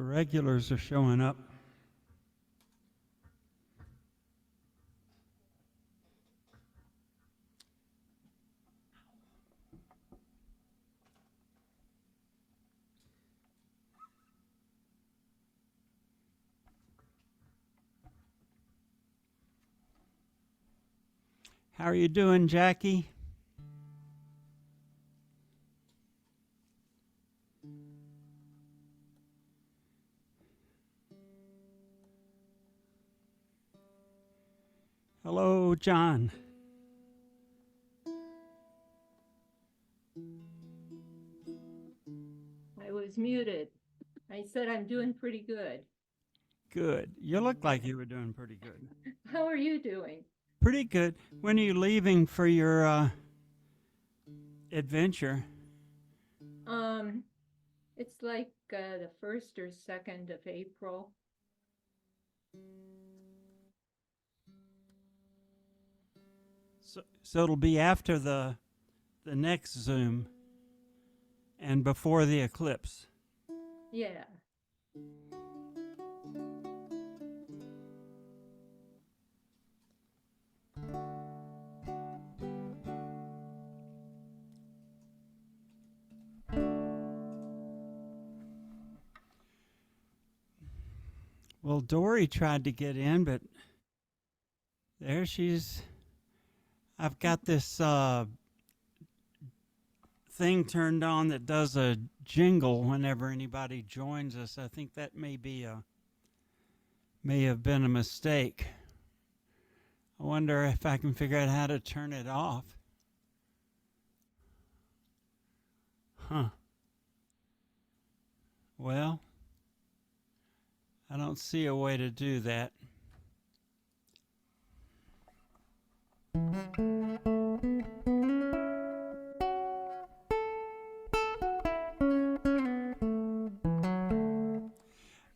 The regulars are showing up. How are you doing, Jackie? Hello, John. I was muted. I said I'm doing pretty good. Good. You look like you were doing pretty good. How are you doing? Pretty good. When are you leaving for your adventure? It's like the 1st or 2nd of April. So it'll be after the next Zoom and before the eclipse. Yeah. Well, Dory tried to get in, but there she's. I've got this thing turned on that does a jingle whenever anybody joins us. I think that may have been a mistake. I wonder if I can figure out how to turn it off. Huh. Well, I don't see a way to do that.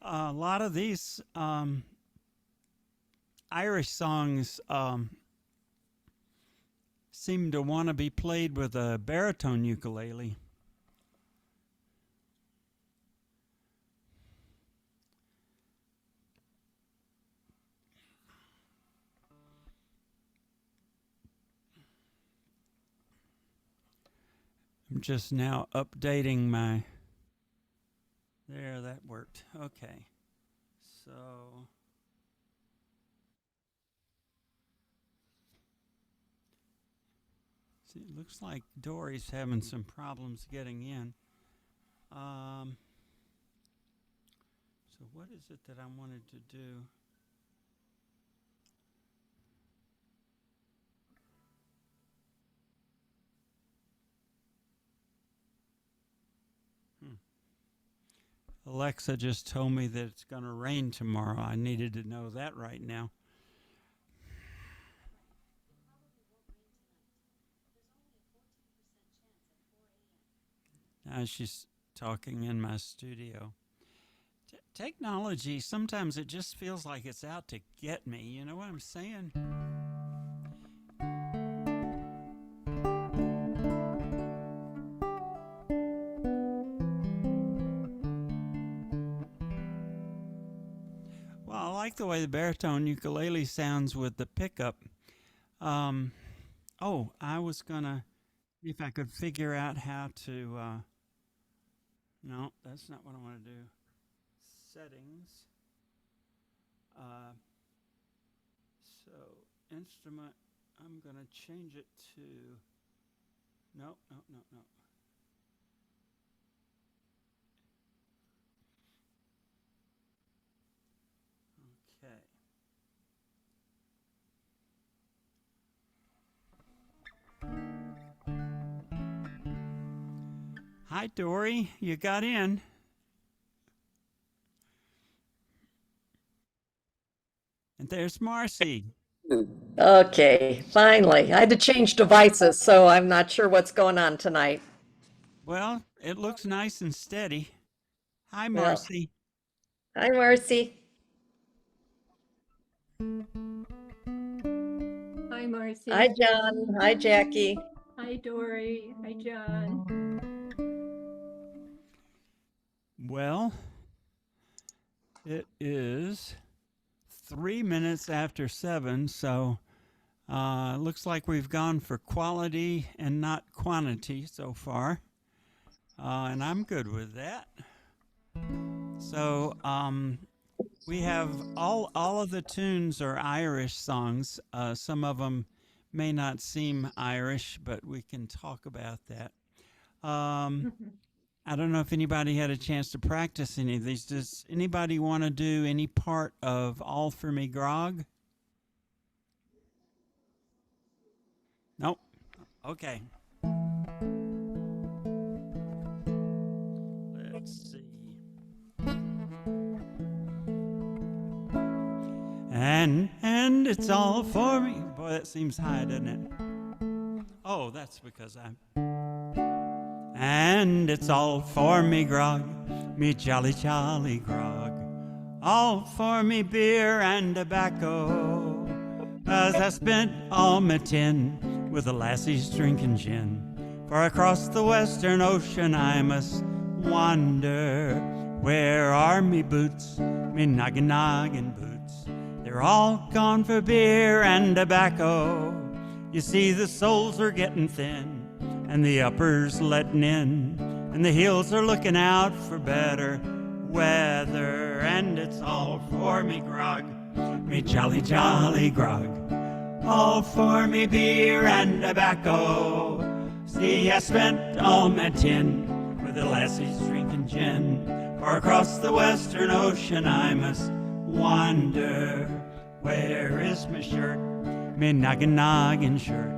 A lot of these Irish songs seem to want to be played with a baritone ukulele. I'm just now updating my. There, that worked. Okay. So. See, it looks like Dory's having some problems getting in. So what is it that I wanted to do? Alexa just told me that it's going to rain tomorrow. I needed to know that right now. Now she's talking in my studio. Technology, sometimes it just feels like it's out to get me. You know what I'm saying? Well, I like the way the baritone ukulele sounds with the pickup. I was gonna see if I could figure out how to. No, that's not what I want to do. Settings. So instrument. I'm gonna change it to. No, no, no, no. Okay. Hi, Dory. You got in. And there's Marcy. Okay, finally. I had to change devices, so I'm not sure what's going on tonight. Well, it looks nice and steady. Hi, Yeah. Marcy. Hi, Marcy. Hi, Marcy. Hi, John. Hi, Jackie. Hi, Dory. Hi, John. Well, It is 3 minutes after 7, so looks like we've gone for quality and not quantity so far, and I'm good with that. So we have all of the tunes are Irish songs. Some of them may not seem Irish, but we can talk about that. Um, I don't know if anybody had a chance to practice any of these. Does anybody want to do any part of All for Me Grog? Nope. Okay. Let's see. And it's all for me. Boy, that seems high, doesn't it? Oh, that's because I'm. And it's all for me grog, me jolly jolly grog. All for me beer and tobacco, 'cause I spent all my tin with the lassies drinking gin. For across the western ocean I must wander. Where are me boots, me noggin noggin boots? They're all gone for beer and tobacco. You see the soles are getting thin, and the uppers letting in, and the heels are looking out for better weather. And it's all for me grog, me jolly jolly grog. All for me beer and tobacco. See, I spent all my tin with the lassies drinking gin. For across the western ocean I must wander. Where is my shirt, me noggin noggin shirt?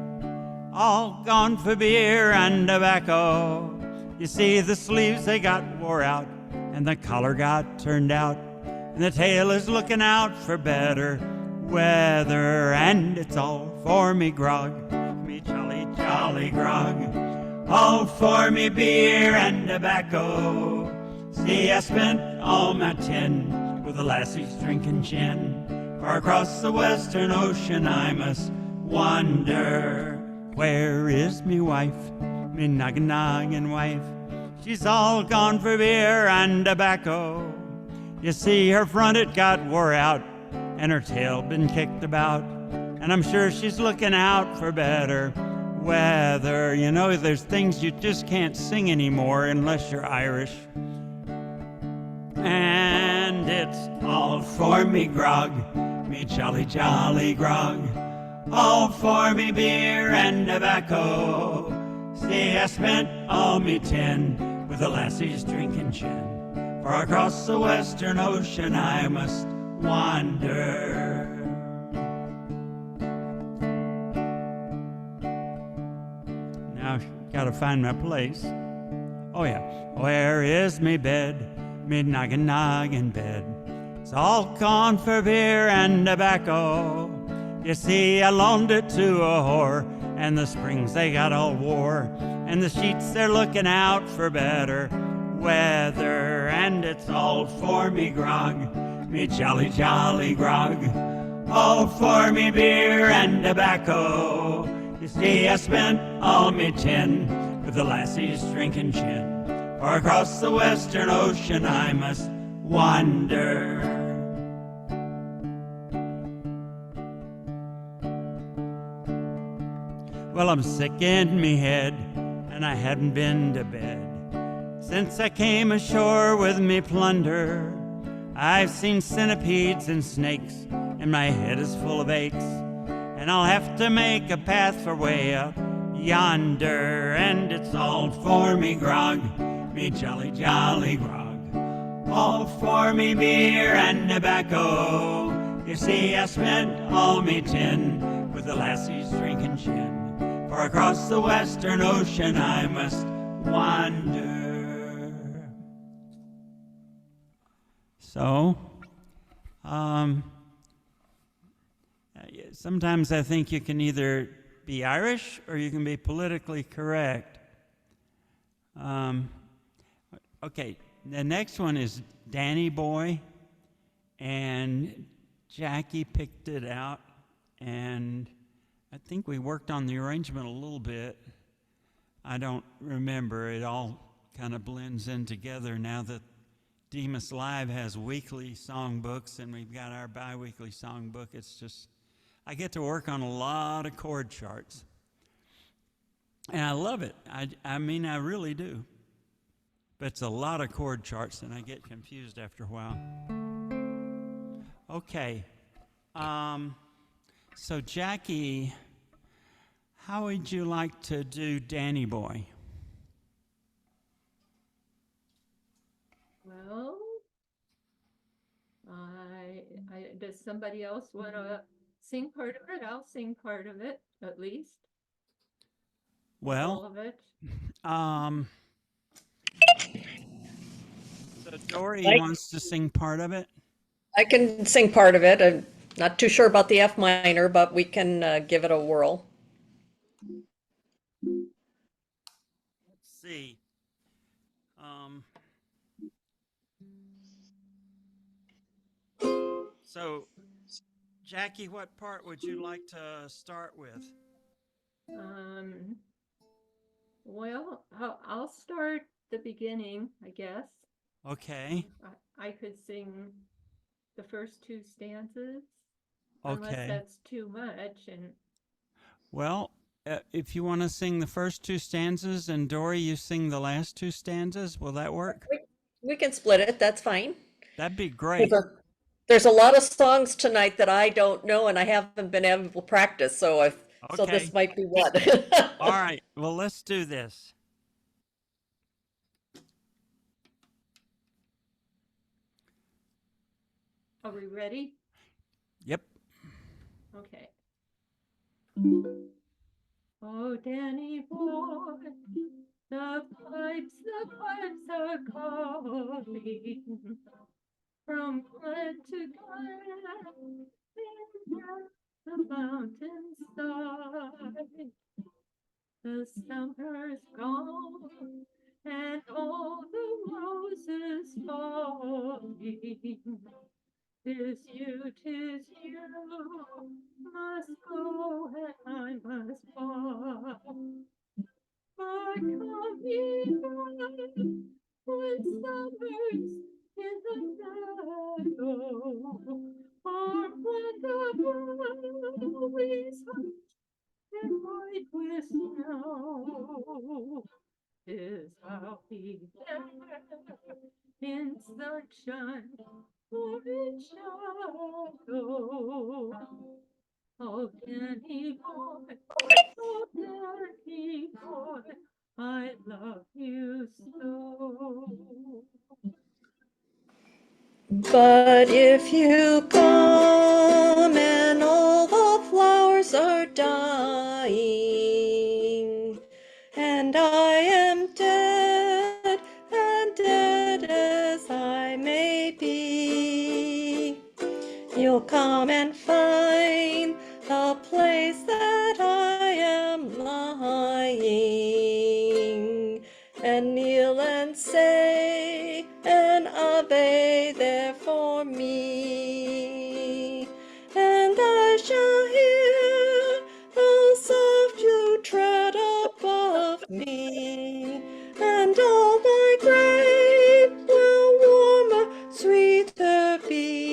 All gone for beer and tobacco. You see the sleeves, they got wore out, and the collar got turned out, and the tail is looking out for better weather. And it's all for me grog, me jolly jolly grog. All for me beer and tobacco. See, I spent all my tin with the lassies drinking gin. For across the western ocean I must wander. Where is me wife, me noggin noggin wife? She's all gone for beer and tobacco. You see her front it got wore out, and her tail been kicked about, and I'm sure she's looking out for better weather. You know, there's things you just can't sing anymore unless you're Irish. And it's all for me grog, me jolly jolly grog. All for me beer and tobacco. See, I spent all me tin with the lassies drinking gin. For across the western ocean I must wander. Now, gotta find my place. Oh yeah. Where is me bed, me noggin noggin bed? It's all gone for beer and tobacco. You see, I loaned it to a whore, and the springs they got all wore, and the sheets they're looking out for better weather. And it's all for me grog, me jolly jolly grog. All for me beer and tobacco. You see, I spent all me tin with the lassies drinking gin. For across the western ocean I must wander. Well, I'm sick in me head, and I hadn't been to bed since I came ashore with me plunder. I've seen centipedes and snakes, and my head is full of aches, and I'll have to make a path for way up yonder. And it's all for me grog, me jolly jolly grog. All for me beer and tobacco. You see, I spent all me tin with the lassies drinking gin. For across the western ocean I must wander. So, sometimes I think you can either be Irish or you can be politically correct. Okay, the next one is Danny Boy, and Jackie picked it out, and I think we worked on the arrangement a little bit. I don't remember. It all kind of blends in together now that Demas Live has weekly songbooks, and we've got our biweekly songbook. It's just, I get to work on a lot of chord charts. And I love it. I mean, I really do. But it's a lot of chord charts, and I get confused after a while. Okay. So, Jackie, how would you like to do Danny Boy? Well, does somebody else want to sing part of it? I'll sing part of it, at least. All Well, of it. So Dory Right. wants to sing part of it. I can sing part of it. I'm not too sure about the F minor, but we can give it a whirl. Let's see. So, Jackie, what part would you like to start with? Well, I'll start the beginning, I guess. Okay. I could sing the first two stanzas, unless Okay. that's too much. And Well, if you want to sing the first two stanzas and Dory, you sing the last two stanzas, will that work? We can split it. That's fine. That'd be There's great. there's a lot of songs tonight that I don't know and I haven't been able to practice, so Okay. this might be one. All right. Well, let's do this. are we ready? Yep. Okay. Oh, Danny boy, the pipes are calling from glen to glen in the mountainside. The summer's gone and all the roses falling. 'Tis you must go and I must part. But come ye back when summer's in the meadow, or when the valleys and white with snow. 'Tis I'll be there in sunshine or in shadow. Oh, Danny boy, oh, Danny boy, I love you so. But if you come and all the flowers are dying, and I am dead, and dead as I may be, you'll come and find the place that I am lying, and kneel and say an Ave there for me, and I shall hear how soft you tread above me, and all my grave will warmer, sweeter be,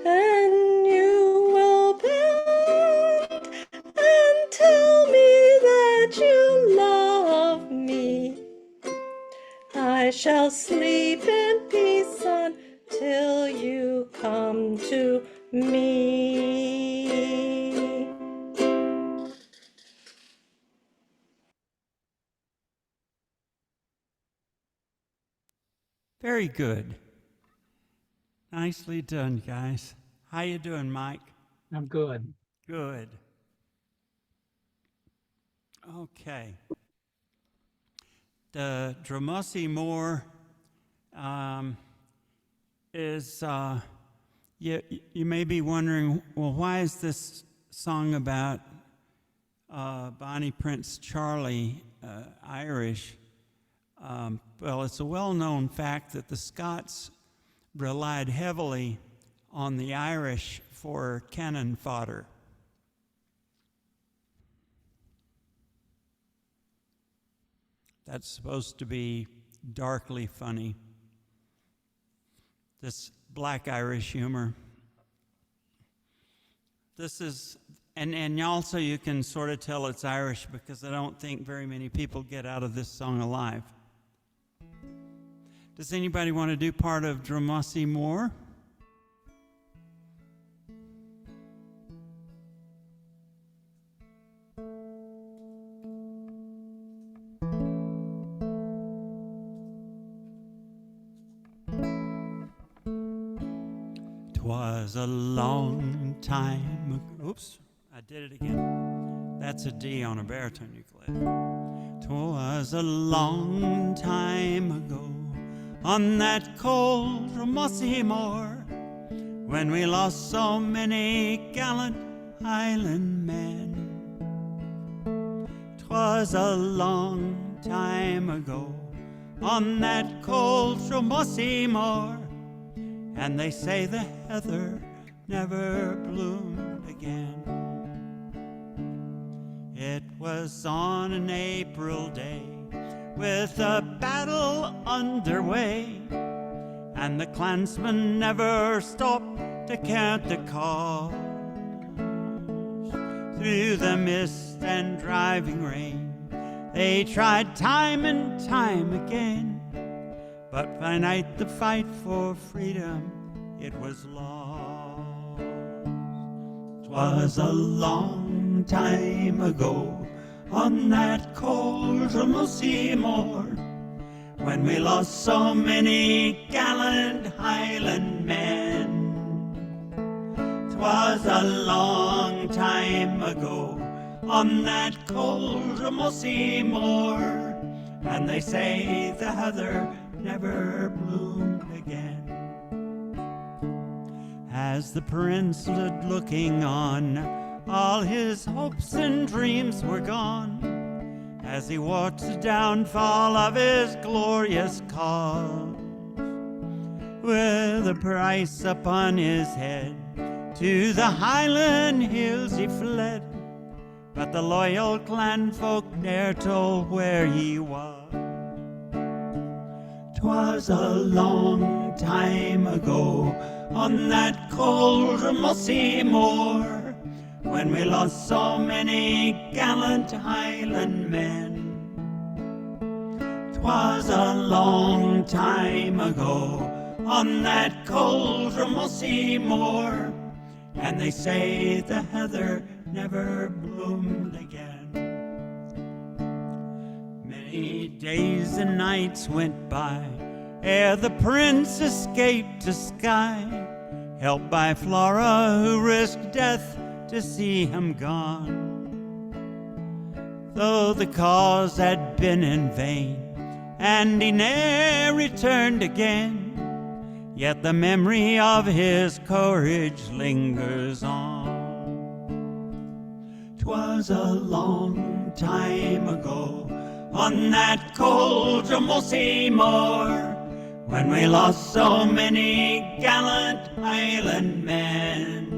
and you will bend and tell me that you love me. I shall sleep in peace until you come to me. Very good. Nicely done, guys. How you doing, Mike? I'm good. Good. Okay. The Dramosi Moor is, you may be wondering, well, why is this song about Bonnie Prince Charlie Irish? Well, it's a well-known fact that the Scots relied heavily on the Irish for cannon fodder. That's supposed to be darkly funny. This black Irish humor. This is, and also you can sort of tell it's Irish because I don't think very many people get out of this song alive. Does anybody want to do part of Drumossie Moor? 'Twas a long time ago. Oops, I did it again. That's a D on a baritone ukulele. 'Twas a long time ago on that cold Drumossie moor when we lost so many gallant Highland men. 'Twas a long time ago on that cold Drumossie moor, and they say the heather never bloomed again. It was on an April day with a battle underway, and the clansmen never stopped to count the cost. Through the mist and driving rain, they tried time and time again, but by night the fight for freedom, it was lost. 'Twas a long time ago on that cold Drumossie moor when we lost so many gallant Highland men. 'Twas a long time ago on that cold Drumossie moor, and they say the heather never bloomed again. As the prince stood looking on, all his hopes and dreams were gone, as he watched the downfall of his glorious cause. With a price upon his head, to the Highland hills he fled, but the loyal clan folk ne'er told where he was. 'Twas a long time ago on that cold Drumossie moor when we lost so many gallant Highland men. 'Twas a long time ago on that cold Drumossie moor, and they say the heather never bloomed again. Many days and nights went by ere the prince escaped to Skye, helped by Flora who risked death to see him gone. Though the cause had been in vain and he ne'er returned again, yet the memory of his courage lingers on. 'Twas a long time ago on that cold Drumossie moor when we lost so many gallant Highland men.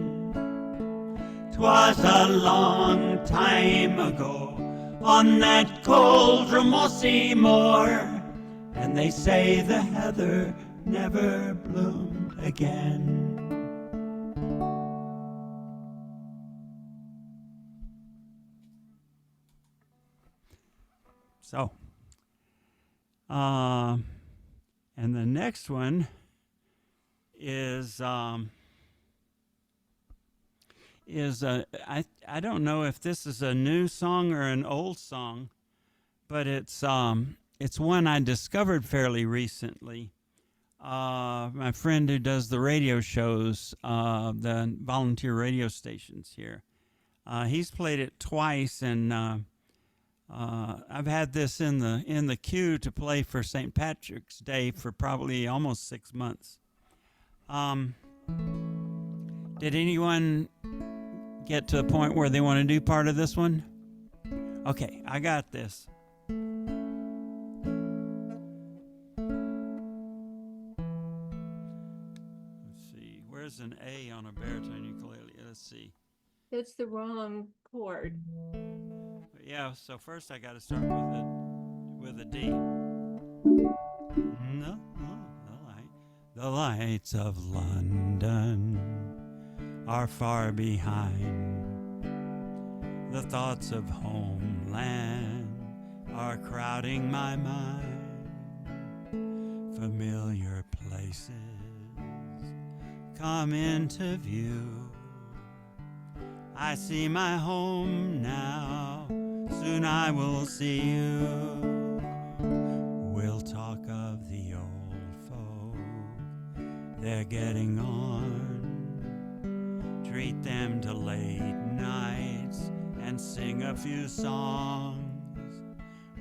'Twas a long time ago on that cold Drumossie moor, and they say the heather never bloomed again. So, and the next one is I don't know if this is a new song or an old song, but it's one I discovered fairly recently. My friend who does the radio shows, the volunteer radio stations here, he's played it twice, and I've had this in the queue to play for St. Patrick's Day for probably almost 6 months. Did anyone get to the point where they want to do part of this one? Okay, I got this. Let's see, where's an A on a baritone ukulele? Let's see. It's the wrong chord. Yeah, so first I got to start with a D. No, the lights of London are far behind. The thoughts of homeland are crowding my mind. Familiar places come into view. I see my home now, soon I will see you. We'll talk of the old folk, they're getting on. Treat them to late nights and sing a few songs.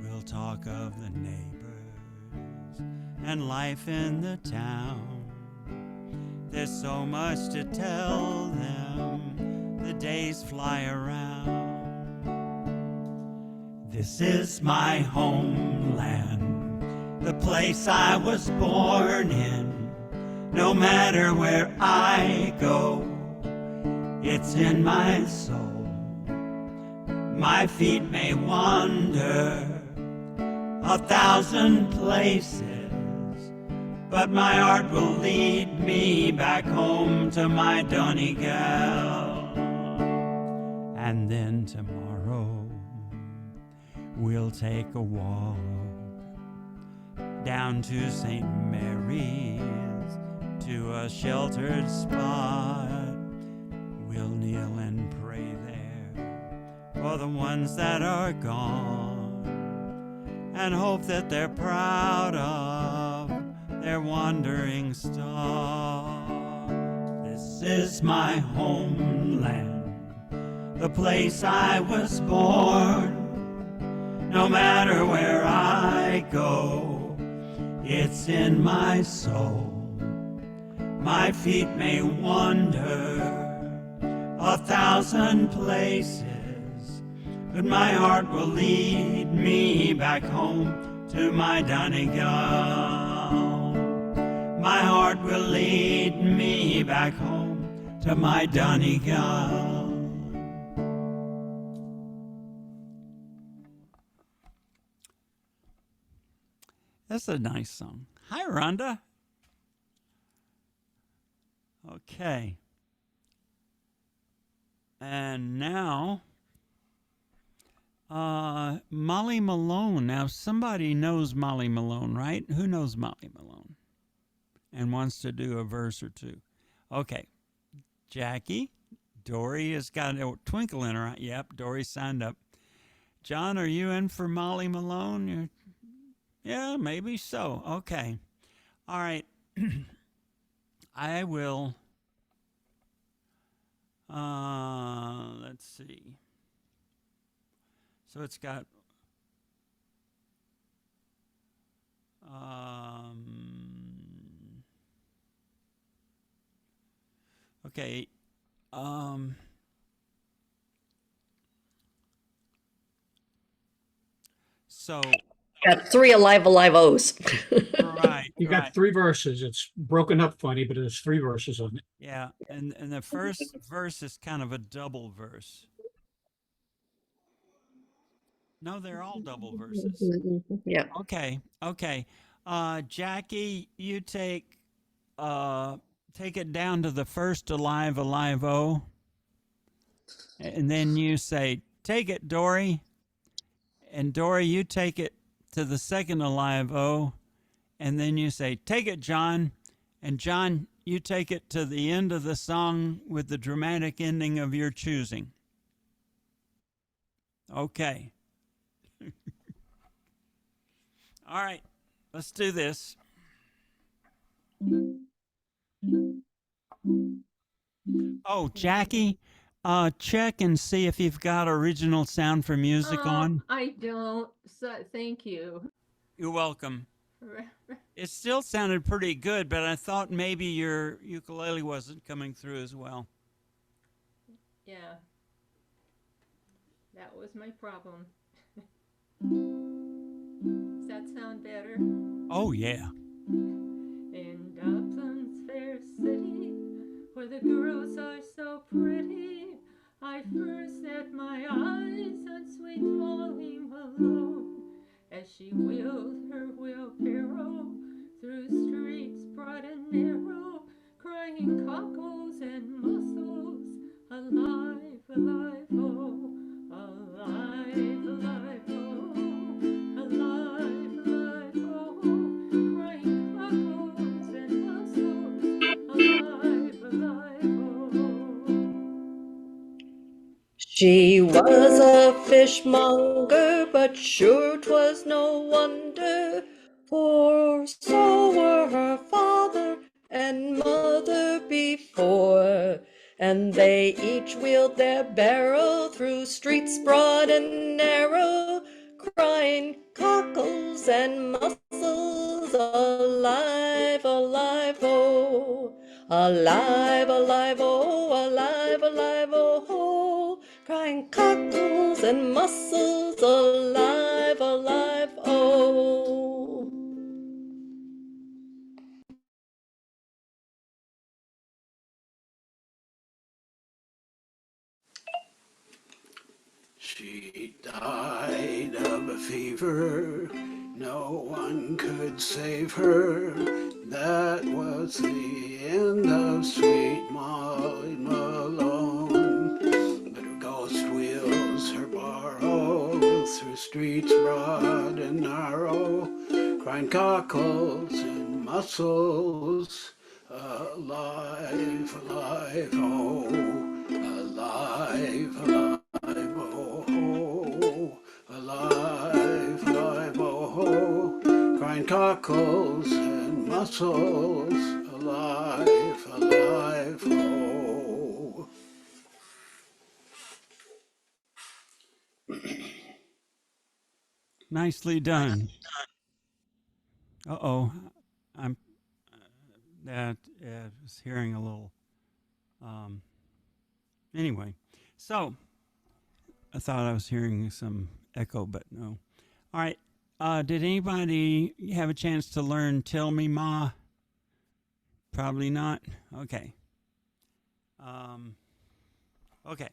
We'll talk of the neighbors and life in the town. There's so much to tell them, the days fly around. This is my homeland, the place I was born in. No matter where I go, it's in my soul. My feet may wander 1,000 places, but my heart will lead me back home to my Donegal. And then tomorrow we'll take a walk down to St. Mary's, to a sheltered spot. We'll kneel and pray there for the ones that are gone, and hope that they're proud of their wandering star. This is my homeland, the place I was born. No matter where I go, it's in my soul. My feet may wander 1,000 places, but my heart will lead me back home to my Donegal. My heart will lead me back home to my Donegal. That's a nice song. Hi, Rhonda. Okay. And now, Molly Malone. Now, somebody knows Molly Malone, right? Who knows Molly Malone and wants to do a verse or two? Okay. Jackie. Dory has got a twinkle in her eye. Yep, Dory signed up. John, are you in for Molly Malone? Yeah, maybe so. Okay. All right. I will. Let's see. So it's got. Okay. So. Got three alive O's. Right. You got three verses. It's broken up funny, but there's three verses on it. Yeah, and the first verse is kind of a double verse. No, they're all double verses. Yeah. Okay. Jackie, you take it down to the first alive O, and then you say, "Take it, Dory." And Dory, you take it to the second alive O, and then you say, "Take it, John." And John, you take it to the end of the song with the dramatic ending of your choosing. Okay. All right, let's do this. Oh, Jackie, check and see if you've got original sound for music on. I don't. So, thank you. You're welcome. It still sounded pretty good, but I thought maybe your ukulele wasn't coming through as well. Yeah. That was my problem. Does that sound better? Oh, yeah. In Dublin's fair city, where the girls are so pretty, I first set my eyes on sweet Molly Malone, as she wheeled her wheelbarrow through streets broad and narrow, crying cockles and mussels, alive, alive, oh, alive, alive, oh, alive, alive, oh, crying cockles and mussels, alive, alive, oh. She was a fishmonger, but sure 'twas no wonder, for so were her father and mother before, and they each wheeled their barrow through streets broad and narrow, crying cockles and mussels, alive, alive, oh, alive, alive, oh, alive, alive, oh, crying cockles and mussels, alive, alive, oh. She died of a fever, no one could save her. That was the end of sweet Molly Malone. But her ghost wheels her barrow through streets broad and narrow, crying cockles and mussels, alive, alive, oh, alive, alive. Alive, oh, alive, alive, oh, crying cockles and mussels, alive, alive, oh. Nicely done. Uh-oh. I'm that was hearing a little anyway. So I thought I was hearing some echo, but no. All right. Did anybody have a chance to learn Tell Me Ma? Probably not. Okay. Okay.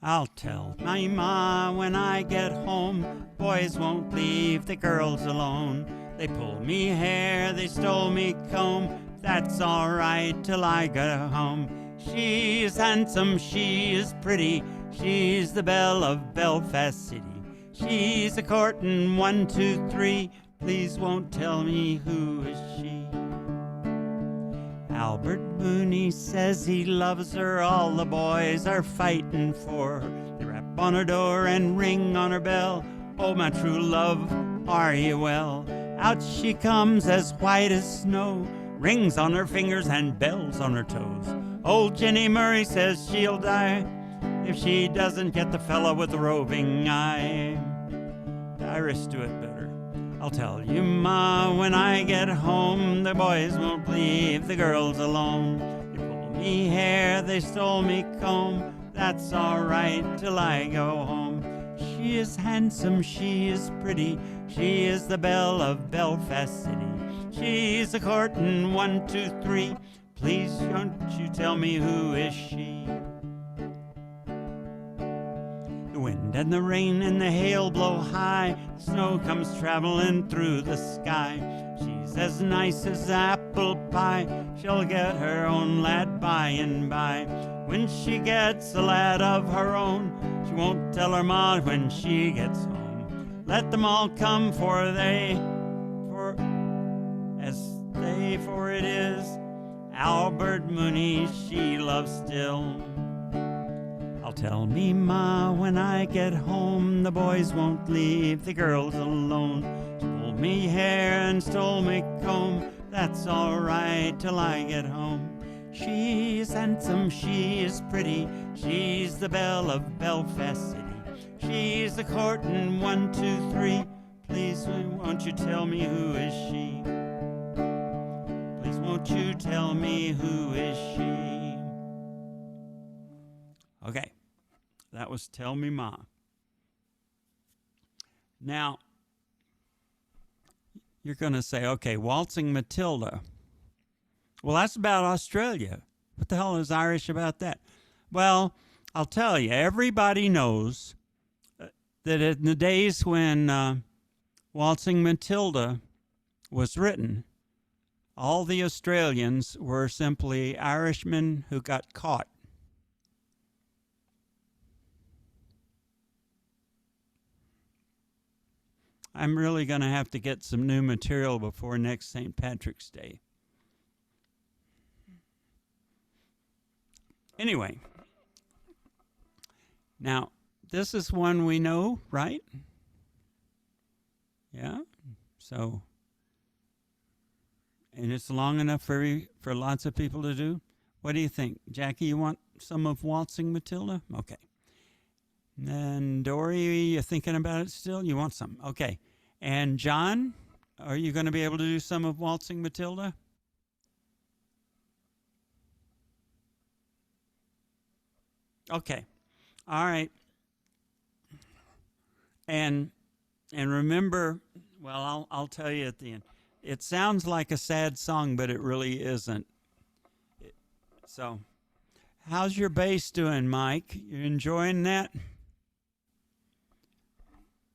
I'll tell my ma when I get home, boys won't leave the girls alone. They pulled me hair, they stole me comb, that's all right till I get home. She's handsome, she is pretty, she's the belle of Belfast City. She's a courtin' 1, 2, 3, please won't tell me who is she. Albert Mooney says he loves her, all the boys are fighting for her. They rap on her door and ring on her bell, oh my true love, are you well? Out she comes as white as snow, rings on her fingers and bells on her toes. Old Jenny Murray says she'll die if she doesn't get the fella with the roving eye. The Irish do it better. I'll tell you, Ma, when I get home, the boys won't leave the girls alone. They pulled me hair, they stole me comb, that's all right till I go home. She is handsome, she is pretty, she is the belle of Belfast City. She's a courtin' 1, 2, 3, please don't you tell me who is she. The wind and the rain and the hail blow high, the snow comes traveling through the sky. She's as nice as apple pie, she'll get her own lad by and by. When she gets a lad of her own, she won't tell her ma when she gets home. Let them all come for it is Albert Mooney she loves still. I'll tell me ma when I get home, the boys won't leave the girls alone. She pulled me hair and stole me comb, that's all right till I get home. She's handsome, she is pretty, she's the belle of Belfast City. She's the courtin' 1, 2, 3, please won't you tell me who is she? Please won't you tell me who is she? Okay, that was Tell Me Ma. Now, you're going to say, okay, Waltzing Matilda. Well, that's about Australia. What the hell is Irish about that? Well, I'll tell you, everybody knows that in the days when Waltzing Matilda was written, all the Australians were simply Irishmen who got caught. I'm really going to have to get some new material before next St. Patrick's Day. Anyway, now this is one we know, right? Yeah. So, and it's long enough for lots of people to do. What do you think, Jackie? You want some of Waltzing Matilda? Okay. And Dory, you thinking about it still? You want some? Okay. And John, are you going to be able to do some of Waltzing Matilda? Okay. All right. And remember, well, I'll tell you at the end. It sounds like a sad song, but it really isn't. So, how's your bass doing, Mike? You enjoying that?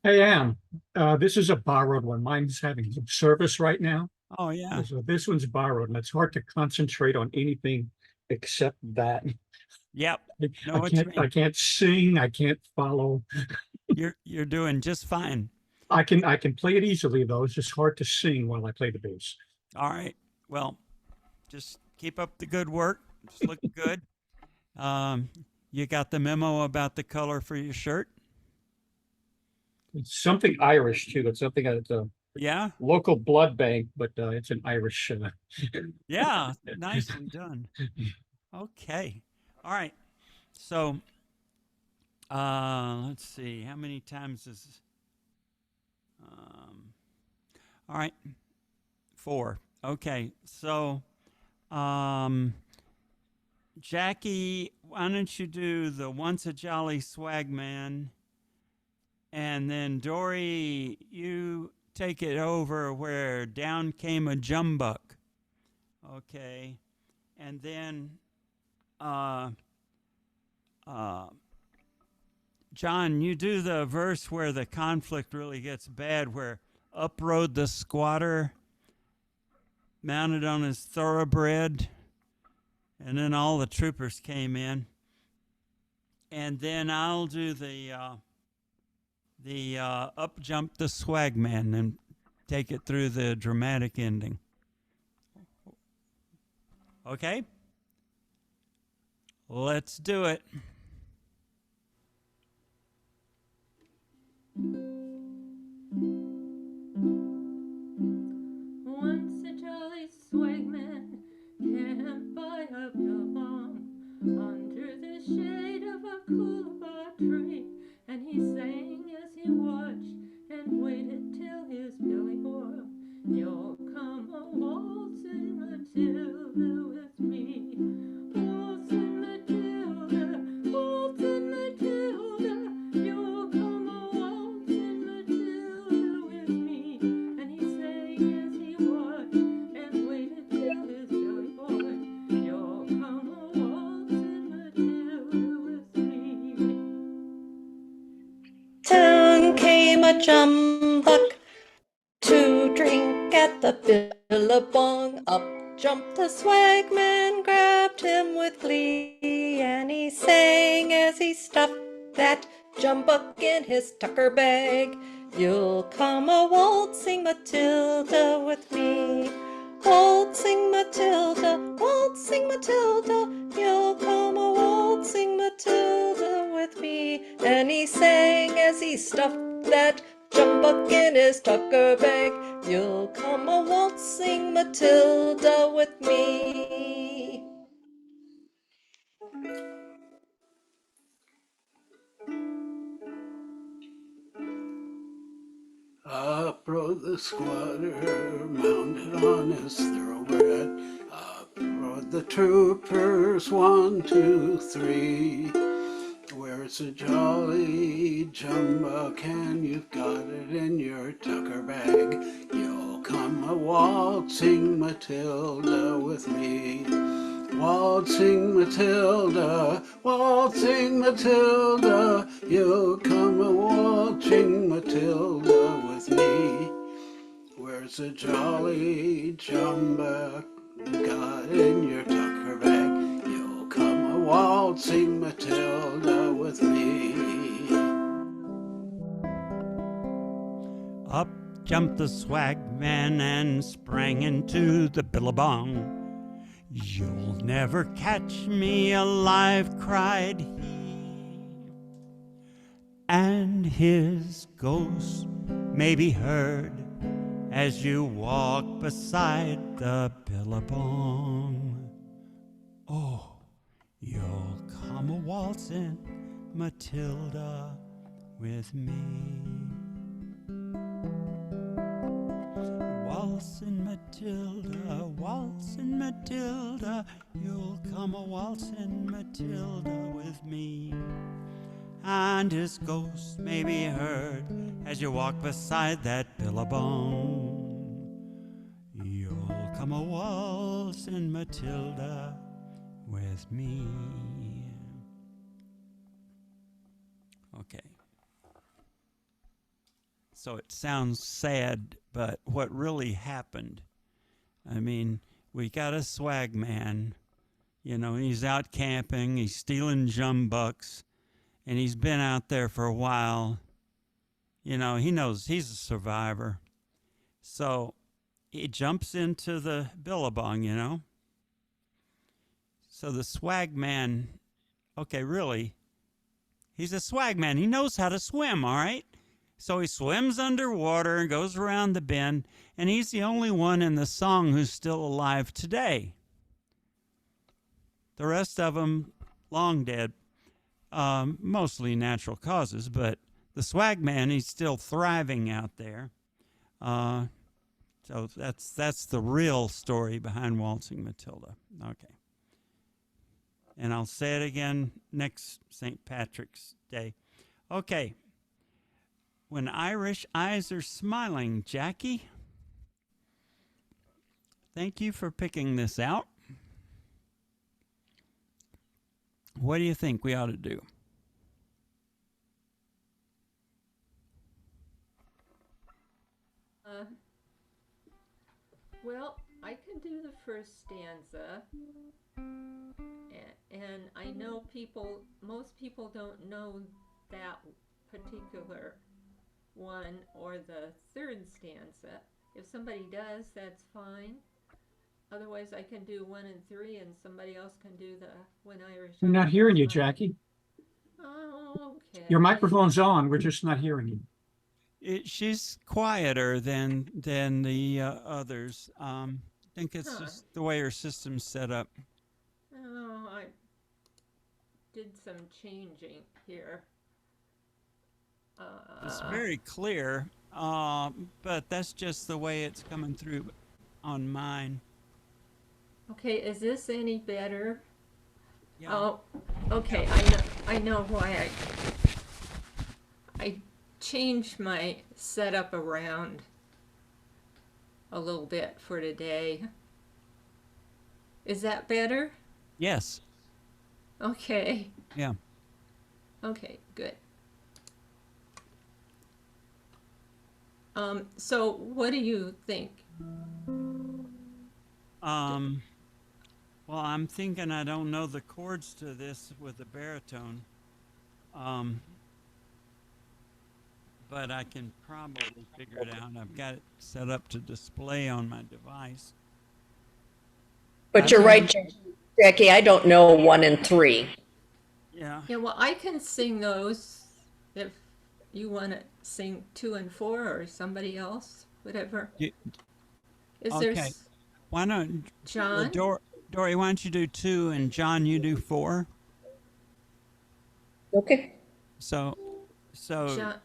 I am. This is a borrowed one. Mine's having some service right now. Oh yeah. So this one's borrowed, and it's hard to concentrate on anything except that. Yep. I can't sing. I can't follow. You're doing just fine. I can play it easily though. It's just hard to sing while I play the bass. All right. Well, just keep up the good work. Just look good. You got the memo about the color for your shirt? It's something Irish too. It's something at a Yeah. local blood bank, but it's an Irish. Yeah. Nicely done. Okay. All right. So, let's see. How many times is? All right. 4. Okay. So, Jackie, why don't you do the Once a Jolly Swagman? And then Dory, you take it over where Down Came a Jumbuck. Okay. And then John, you do the verse where the conflict really gets bad, where up rode the squatter, mounted on his thoroughbred, and then all the troopers came in. And then I'll do the up jumped the swagman and take it through the dramatic ending. Okay? Let's do it. Once a jolly swagman camped by a billabong under the shade of a coolabah tree, and he sang as he watched and waited till his belly bore. You'll come a waltzing Matilda with me, waltzing Matilda, waltzing Matilda. You'll come a waltzing Matilda with me. And he sang as he watched and waited till his belly bore. You'll come a waltzing Matilda with me. Down came a jumbuck to drink at the billabong. Up jumped the swagman, grabbed him with glee, and he sang as he stuffed that jumbuck in his tucker bag. You'll come a waltzing Matilda with me, waltzing Matilda, waltzing Matilda. You'll come a waltzing Matilda with me. And he sang as he stuffed that jumbuck in his tucker bag. You'll come a waltzing Matilda with me. Up rode the squatter, mounted on his thoroughbred. Up rode the troopers, 1, 2, 3. Where's a jolly jumbuck, and you've got it in your tucker bag? You'll come a waltzing Matilda with me, Waltzing Matilda, waltzing Matilda, you'll come a waltzing Matilda with me. Where's the jolly jumbuck you got in your tucker bag? You'll come a waltzing Matilda with me. Up jumped the swagman and sprang into the billabong. You'll never catch me alive, cried he. And his ghost may be heard as you walk beside the billabong. Oh, you'll come a waltzing Matilda with me. Waltzing Matilda, you'll come a waltzing Matilda with me. And his ghost may be heard as you walk beside that billabong. You'll come a waltzing Matilda with me. Okay. So it sounds sad, but what really happened, I mean, we got a swag man, you know, he's out camping, he's stealing jumbucks, and he's been out there for a while. You know, he knows he's a survivor. So he jumps into the billabong, you know. So the swag man, okay, really, he's a swag man. He knows how to swim, all right? So he swims underwater and goes around the bend, and he's the only one in the song who's still alive today. The rest of them, long dead, mostly natural causes, but the swag man, he's still thriving out there. So that's the real story behind Waltzing Matilda. Okay. And I'll say it again next St. Patrick's Day. Okay. When Irish eyes are smiling, Jackie. Thank you for picking this out. What do you think we ought to do? Well, I can do the first stanza, and I know most people don't know that particular one or the third stanza. If somebody does, that's fine. Otherwise, I can do 1 and 3, and somebody else can do the When Irish. We're not hearing you, Jackie. Oh, okay. Your microphone's on. We're just not hearing you. She's quieter than the others. I think it's just the way her system's set up. Oh, I did some changing here. It's very clear, but that's just the way it's coming through on mine. Okay, is this any better? Yeah. Oh, okay. I know why I changed my setup around a little bit for today. Is that better? Yes. Okay. Yeah. Okay, good. So what do you think? Well, I'm thinking I don't know the chords to this with the baritone. But I can probably figure it out. I've got it set up to display on my device. But you're right, Jackie. I don't know 1 and 3. Yeah. Yeah, well, I can sing those if you want to sing 2 and 4 or somebody else, whatever. Is there Okay. Why don't John? Dory, why don't you do 2 and John, you do 4? Okay. So John,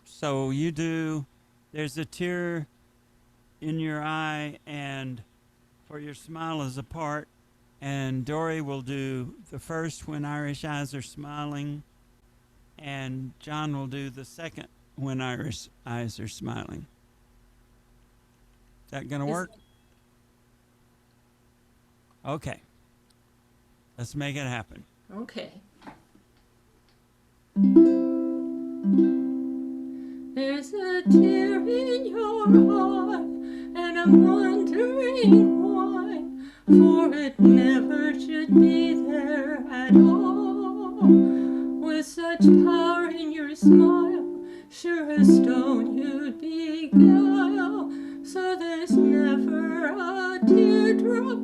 so you do There's a Tear in Your Eye and For Your Smile Is Apart, and Dory will do the first When Irish Eyes Are Smiling, and John will do the second When Irish Eyes Are Smiling. Is that gonna work? Okay. Let's make it happen. Okay. There's a tear in your heart, and I'm wondering why, for it never should be there at all. With such power in your smile, sure as stone you'd be guile, so there's never a teardrop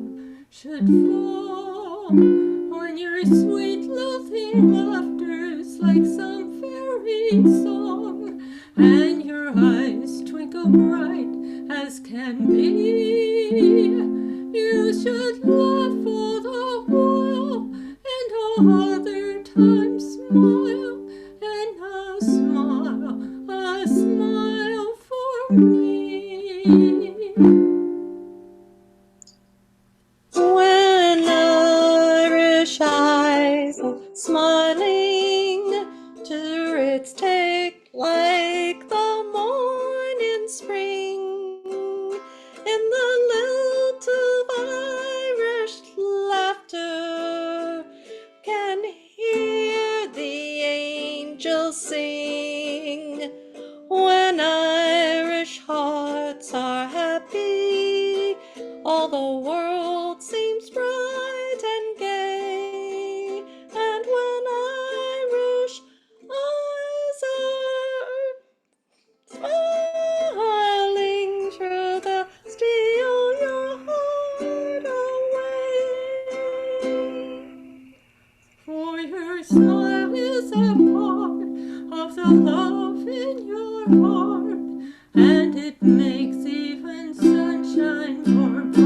should fall. When your sweet lilting laughter's like some fairy song, and your eyes twinkle bright as can be, you should laugh all the while, and all other times smile, and a smile for me. When Irish eyes are smiling to its take like the morn in spring, in the lilt of Irish laughter can hear the angels sing. When Irish hearts are happy, all the world seems bright and gay. And when Irish eyes are smiling, sure they'll steal your heart away. For your smile is a part of the love in your heart, and it makes even sunshine more bright.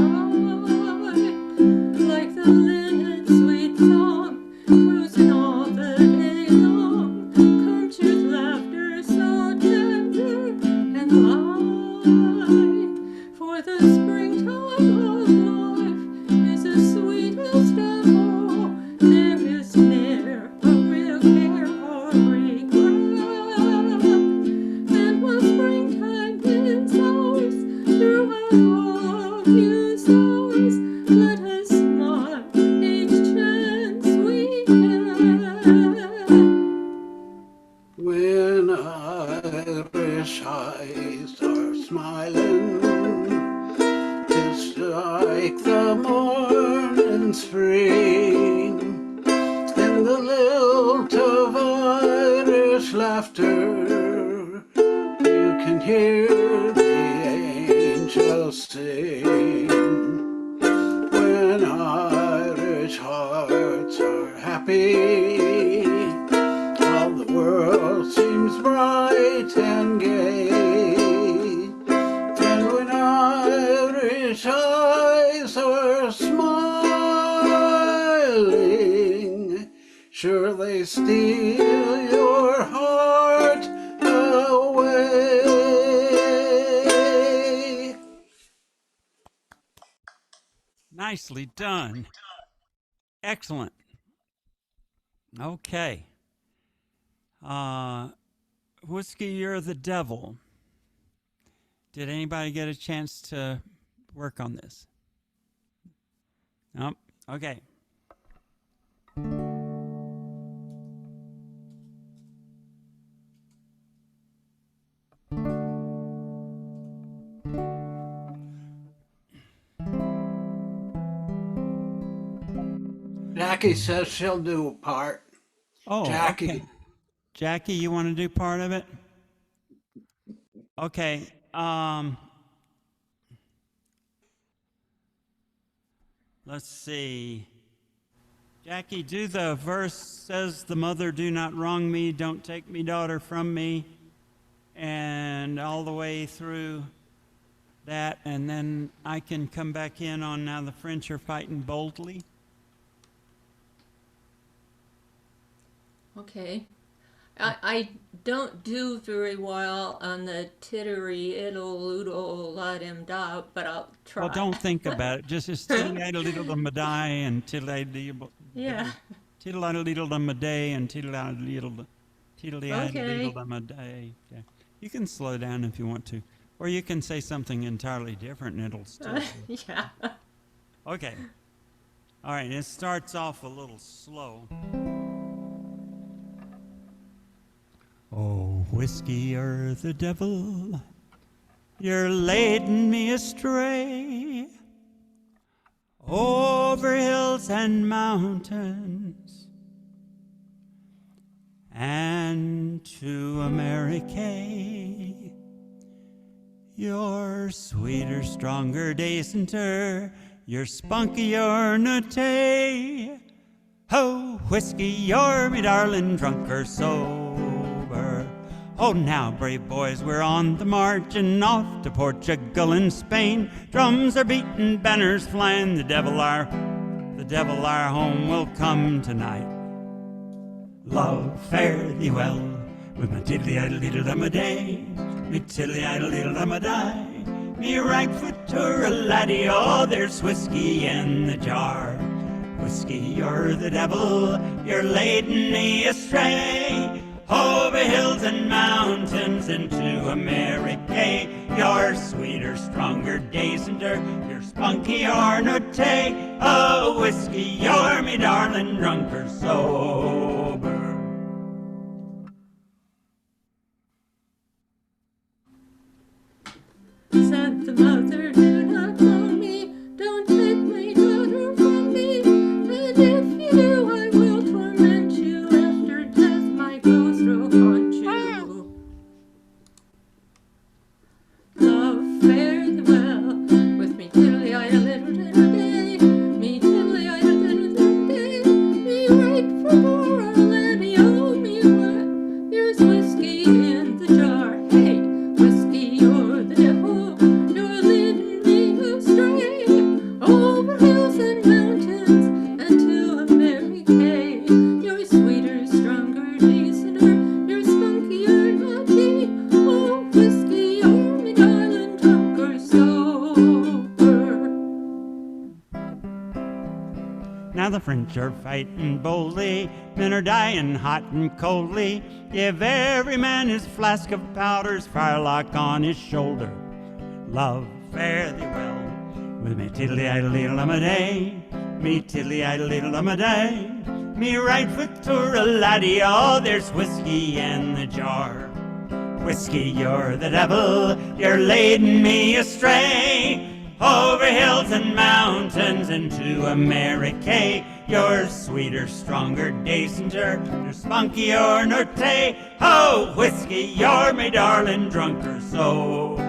Like the linnet's sweet song, cruising all the day long, comes your laughter so tender and light. For the springtime of life is the sweetest of all. There is ne'er a real care or regret. And while springtime is ours, throughout all His hours, let us smile each chance we get. When Irish eyes are smiling, 'tis like the morning spring, in the lilt of Irish laughter, you can hear the angels sing. When Irish hearts are happy, all the world seems bright and gay. And when Irish eyes are smiling, sure they steal your heart away. Nicely done. Excellent. Okay. Whiskey, you're the devil. Did anybody get a chance to work on this? Nope. Okay. Jackie says she'll do a part. Oh, Jackie. okay. Jackie, you want to do part of it? Okay. Let's see. Jackie, do the verse says the mother, do not wrong me, don't take me daughter from me, and all the way through that, and then I can come back in on now the French are fighting boldly. Okay. I don't do very well on the tittery ittle oodle la dim da, but I'll try. Well, don't think about it. Just tiddle-idle-diddle-dum-a-die and tiddle-idle Yeah. tiddle-idle-diddle-dum-a-day and tiddle-idle-diddle Okay. dum-a-day. Yeah. You can slow down if you want to. Or you can say something entirely different and it'll still. Yeah. Okay. All right, it starts off a little slow. Oh, whiskey, you're the devil. You're leading me astray over hills and mountains and to America. You're sweeter, stronger, decenter. You're spunkier, nutty. Oh, whiskey, you're me darling, drunk or sober. Oh, now, brave boys, we're on the march and off to Portugal and Spain. Drums are beating, banners flying. The devil our home will come tonight. Love, fare thee well with my tiddly-idle-diddle-dum-a-day, me tiddly-idle-diddle-dum-a-die. Me right foot to a laddie, oh, there's whiskey in the jar. Whiskey, you're the devil, you're leading me astray over hills and mountains into America. You're sweeter, stronger, decenter, you're spunkier, nutty. Oh, whiskey, you're me darling, drunk or sober. Said the mother, do not call me, don't take my daughter from me, and if you do, I will torment you, after death my ghost will haunt you. Love, fare thee well, with me tiddly-idle-diddle-diddle-day, me tiddly-idle-diddle-diddle-day, me right for poor our laddie, oh, me what, there's whiskey in the jar. Hey, whiskey, you're the devil, you're leading me astray over hills and mountains and to America. You're sweeter, stronger, decenter, you're spunkier, nutty. Oh, whiskey, you're me darling, drunk or sober. Now the French are fighting boldly, men are dying hot and coldly. Give every man his flask of powders, firelock on his shoulder. Love, fare thee well with me tiddly-idle-diddle-dum-a-day, me tiddly-idle-diddle-dum-a-day. Me right foot to a laddie, oh, there's whiskey in the jar. Whiskey, you're the devil, you're leading me astray over hills and mountains into America. You're sweeter, stronger, decenter, you're spunkier, nutty. Oh, whiskey, you're me darling, drunk or sober.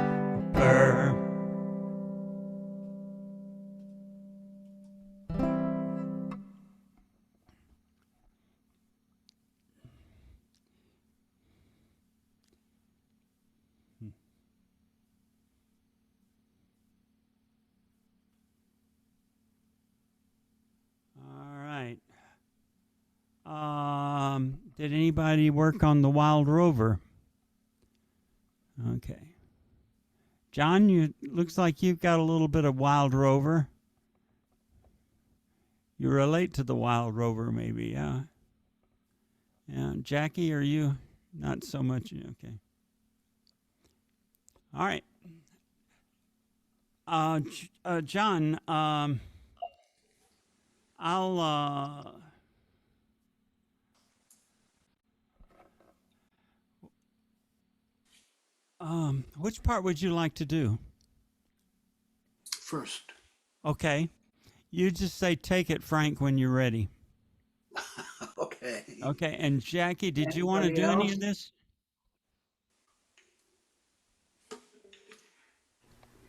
Did anybody work on the Wild Rover? Okay. John, you looks like you've got a little bit of Wild Rover. You relate to the Wild Rover, maybe, yeah. Yeah, Jackie, are you not so much? Okay. All right. John, which part would you like to do? First. Okay. You just say, take it, Frank, when you're ready. Okay. Okay. And Jackie, did you want to do any of this?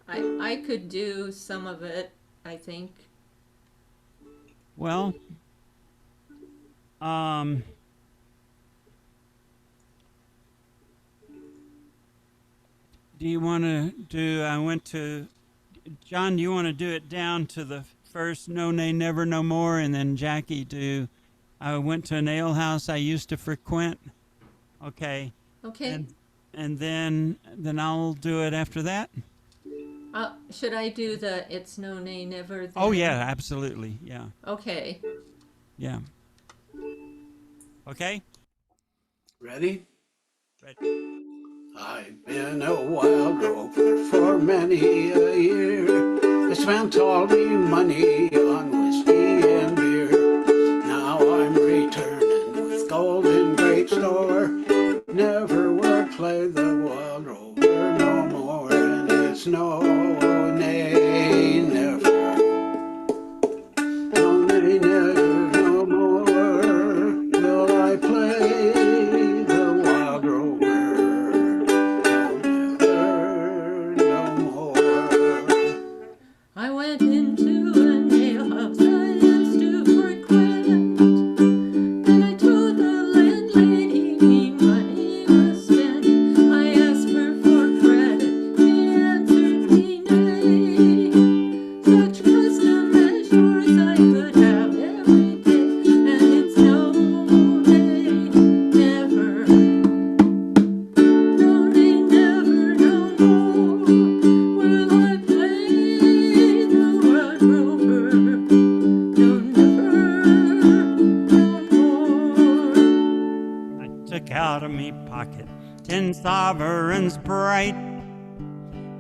I could do some of it, I think. Well, do you want to do, John, do you want to do it down to the first No Nay Never No More, and then Jackie do I went to an ale house I used to frequent? Okay. Okay. And then I'll do it after that? Should I do the It's No Nay Never then? Oh, yeah, absolutely. Yeah. Okay. Yeah. Okay? Ready? Ready. I've been a wild rover for many a year. I spent all me money on whiskey no nay, never. No nay, never, no more will I play the wild rover. No, never, no more. I went into an alehouse I used to frequent, and I told the landlady me money was spent. I asked her for credit, she answered me nay. Such custom as yours I could have every day, and it's no nay, never. No nay, never, no more will I play the wild rover. No, never, no more. I took out of me pocket 10 sovereigns bright,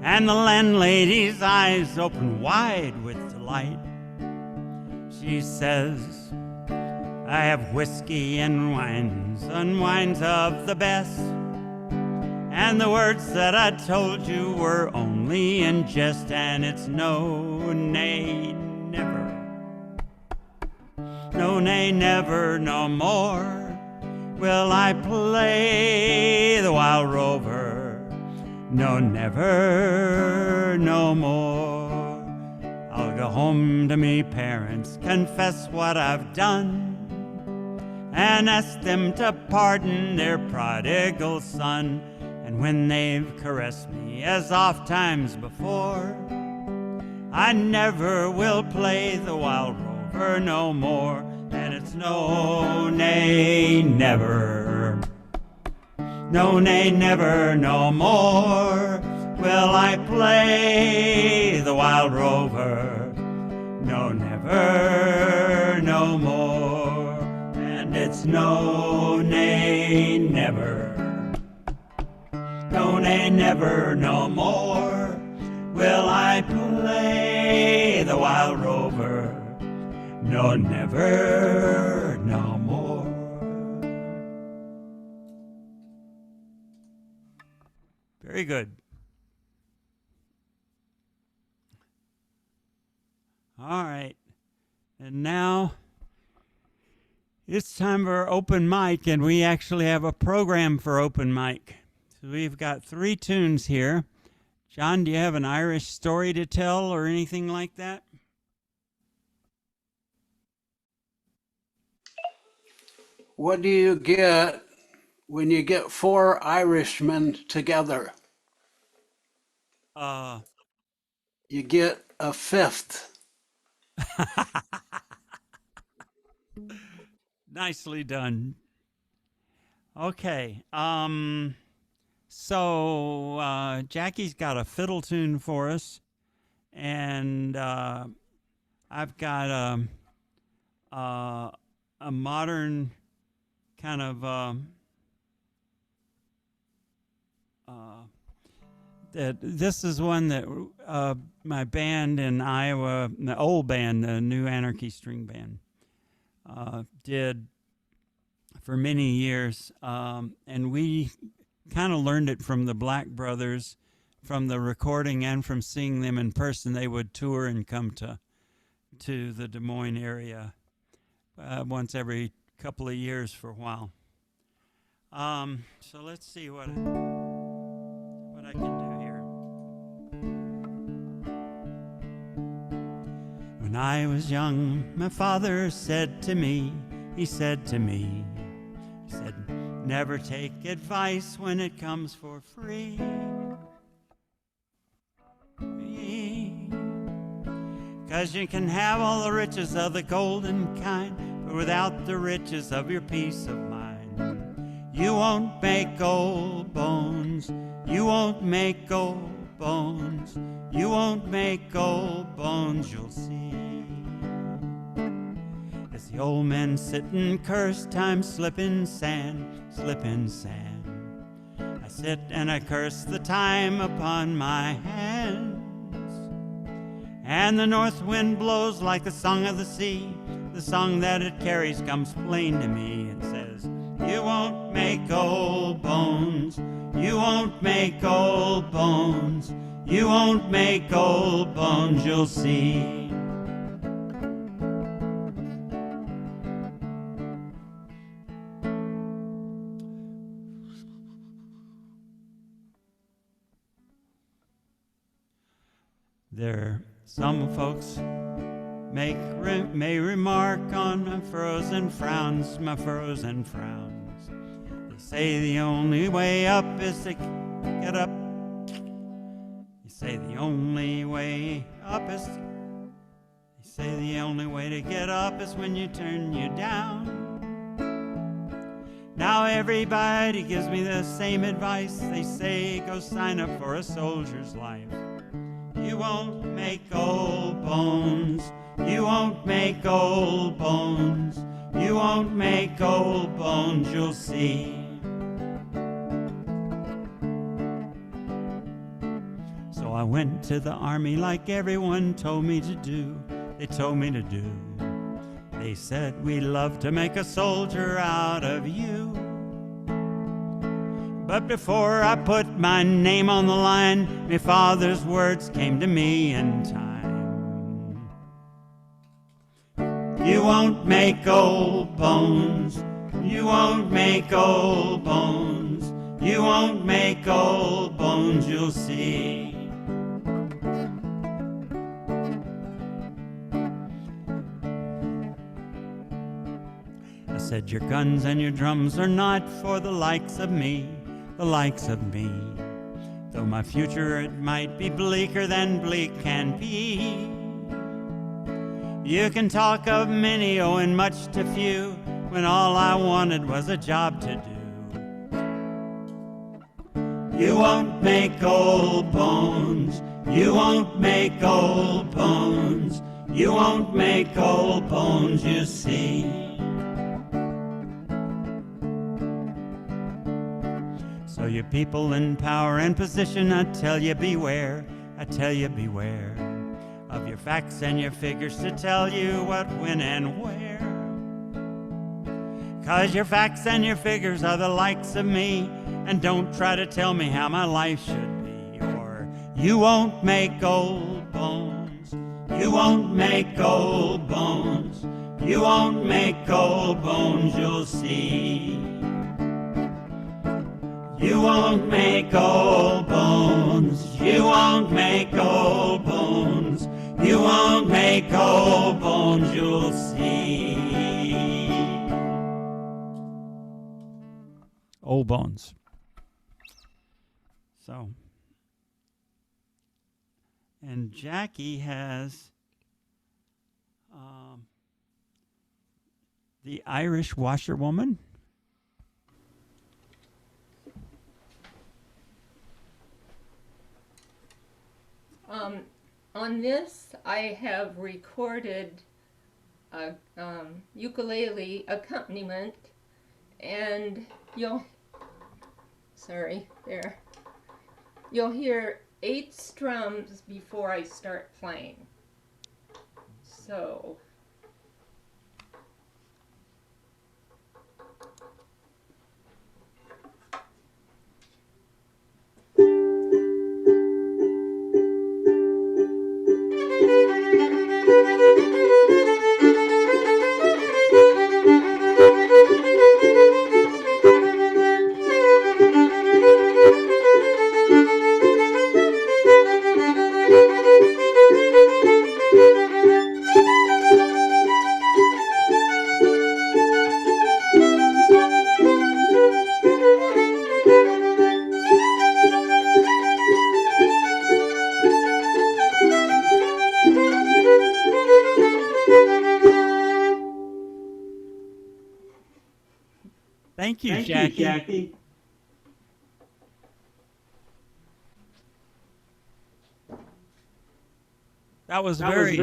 and the landlady's eyes opened wide with delight. She says, I have whiskey and wines of the best, and the words that I told you were only in jest, and it's no, nay, never. No, nay, never, no more will I play the wild rover. No, never, no more. I'll go home to me parents, confess what I've done, and ask them to pardon their prodigal son. And when they've caressed me as oft times before, I never will play the wild rover no more. And it's no, nay, never. No, nay, never, no more will I play the wild rover. No, never, no more. And it's no, nay, never. No, nay, never, no more will I play the wild rover. No, never, no more. Very good. All right. And now it's time for open mic, and we actually have a program for open mic. So we've got 3 tunes here. John, do you have an Irish story to tell or anything like that? What do you get when you get 4 Irishmen together? You get a fifth. Nicely done. Okay. So Jackie's got a fiddle tune for us, and I've got a modern kind of this is one that my band in Iowa, the old band, the New Anarchy String Band, did for many years, and we kind of learned it from the Black Brothers, from the recording and from seeing them in person. They would tour and come to the Des Moines area once every couple of years for a while. So let's see what I can do here. When I was young, my father said to me, he said, never take advice when it comes for free. 'Cause you can have all the riches of the golden kind, but without the riches of your peace of mind, you won't make gold bones. You won't make gold bones. You won't make gold bones, you'll see. As the old men sit and curse, time slipping sand, slipping sand. I sit and I curse the time upon my hands. And the north wind blows like the song of the sea. The song that it carries comes plain to me and says, you won't make gold bones. You won't make gold bones. You won't make old bones, you'll see. There, some folks may remark on my furrows and frowns, my furrows and frowns. They say the only way up is to get up. You say the only way up is. You say the only way to get up is when you turn you down. Now everybody gives me the same advice. They say go sign up for a soldier's life. You won't make old bones. You won't make old bones. You won't make old bones, you'll see. So I went to the army like everyone told me to do. They told me to do. They said we love to make a soldier out of you. But before I put my name on the line, my father's words came to me in time. You won't make old bones. You won't make old bones. You won't make old bones, you'll see. I said your guns and your drums are not for the likes of me. The likes of me. Though my future it might be bleaker than bleak can be. You can talk of many owing much to few, when all I wanted was a job to do. You won't make old bones. You won't make old bones. You won't make old bones, you see. So you people in power and position, I tell you beware, I tell you beware of your facts and your figures to tell you what, when, and where. 'Cause your facts and your figures are the likes of me, and don't try to tell me how my life should be, or you won't make old bones. You won't make old bones. You won't make old bones, you'll see. You won't make old bones. You won't make old bones. You won't make old bones, you'll see. Old bones. So, and Jackie has the Irish washerwoman. On this, I have recorded a ukulele accompaniment, and you'll hear 8 strums before I start playing. So. Thank you, Jackie. That was very.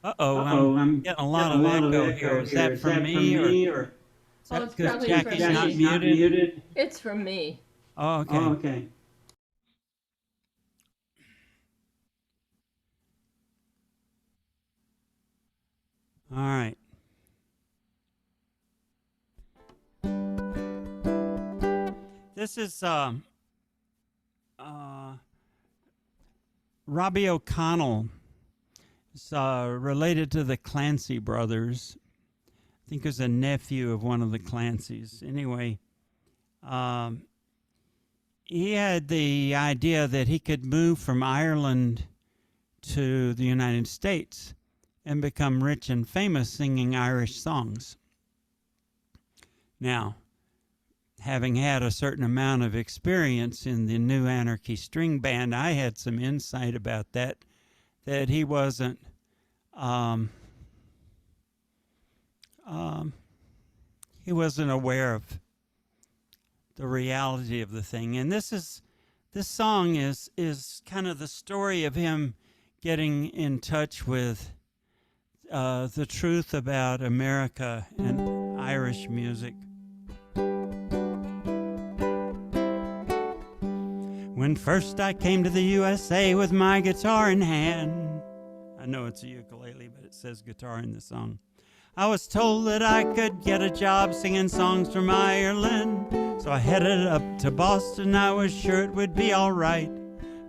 Uh-oh, I'm getting a lot of echo here. Is that from me or? Is that because Jackie's not muted? It's from me. Oh, okay. All right. This is Robbie O'Connell is related to the Clancy brothers. I think he was a nephew of one of the Clancys. Anyway, he had the idea that he could move from Ireland to the United States and become rich and famous singing Irish songs. Now, having had a certain amount of experience in the New Anarchy String Band, I had some insight about that he wasn't he wasn't aware of the reality of the thing. And this song is kind of the story of him getting in touch with the truth about America and Irish music. When first I came to the USA with my guitar in hand, I know it's a ukulele, but it says guitar in the song. I was told that I could get a job singing songs from Ireland, so I headed up to Boston. I was sure it would be all right.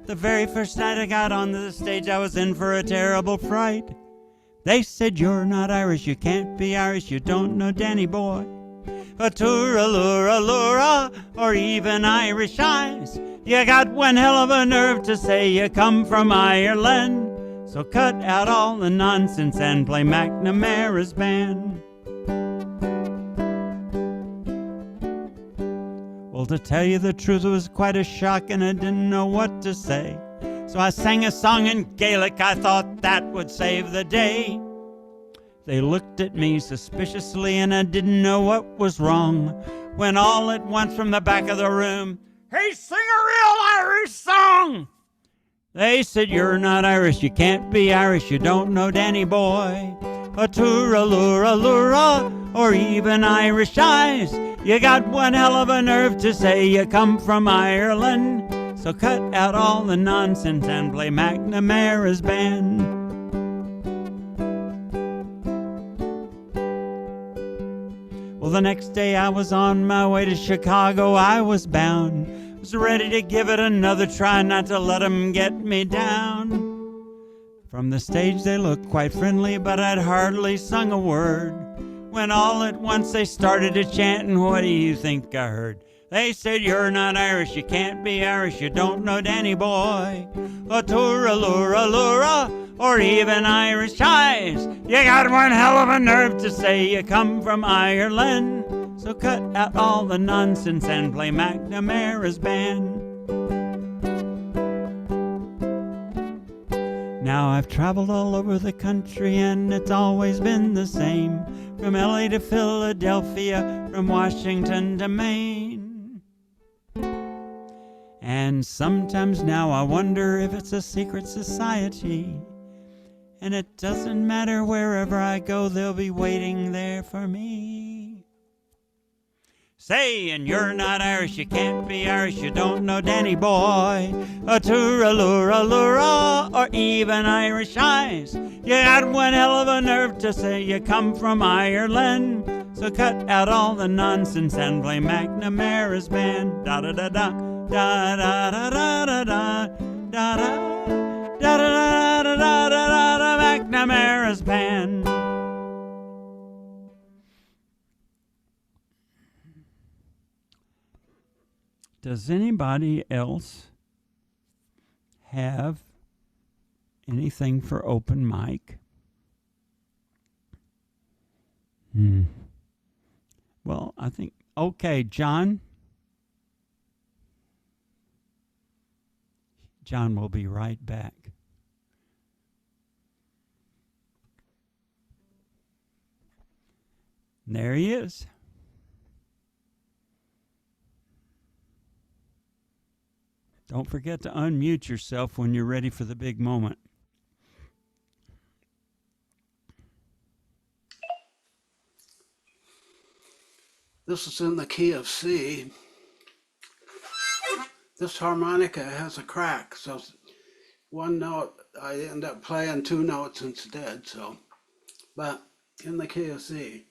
The very first night I got onto the stage, I was in for a terrible fright. They said, "You're not Irish, you can't be Irish, you don't know Danny boy. A toora-lura-lura, or even Irish eyes. You got one hell of a nerve to say you come from Ireland. So cut out all the nonsense and play McNamara's band." Well, to tell you the truth, it was quite a shock and I didn't know what to say. So I sang a song in Gaelic, I thought that would save the day. They looked at me suspiciously and I didn't know what was wrong, when all at once from the back of the room, "Hey, sing a real Irish song!" They said, "You're not Irish, you can't be Irish, you don't know Danny boy. A toora-lura-lura, or even Irish eyes. You got one hell of a nerve to say you come from Ireland. So cut out all the nonsense and play McNamara's band." Well, the next day I was on my way to Chicago, I was bound. Was ready to give it another try, not to let 'em get me down. From the stage they looked quite friendly, but I'd hardly sung a word, when all at once they started to chant, and what do you think I heard? They said, "You're not Irish, you can't be Irish, you don't know Danny boy. A toora-lura-lura, or even Irish eyes. You got one hell of a nerve to say you come from Ireland. So cut out all the nonsense and play McNamara's band." Now I've traveled all over the country and it's always been the same, from LA to Philadelphia, from Washington to Maine. And sometimes now I wonder if it's a secret society, and it doesn't matter wherever I go, they'll be waiting there for me. Saying, "You're not Irish, you can't be Irish, you don't know Danny boy. A toora-lura-lura, or even Irish eyes. You got one hell of a nerve to say you come from Ireland. So cut out all the nonsense and play McNamara's band." Da-da-da-da, da-da-da-da-da-da, da-da, da-da-da-da-da-da-da, McNamara's band. Does anybody else have anything for open mic? Well, I think, okay, John. John will be right back. And there he is. Don't forget to unmute yourself when you're ready for the big moment. This is in the key of C. This harmonica has a crack, so one note, I end up playing two notes instead, so, but in the key of C.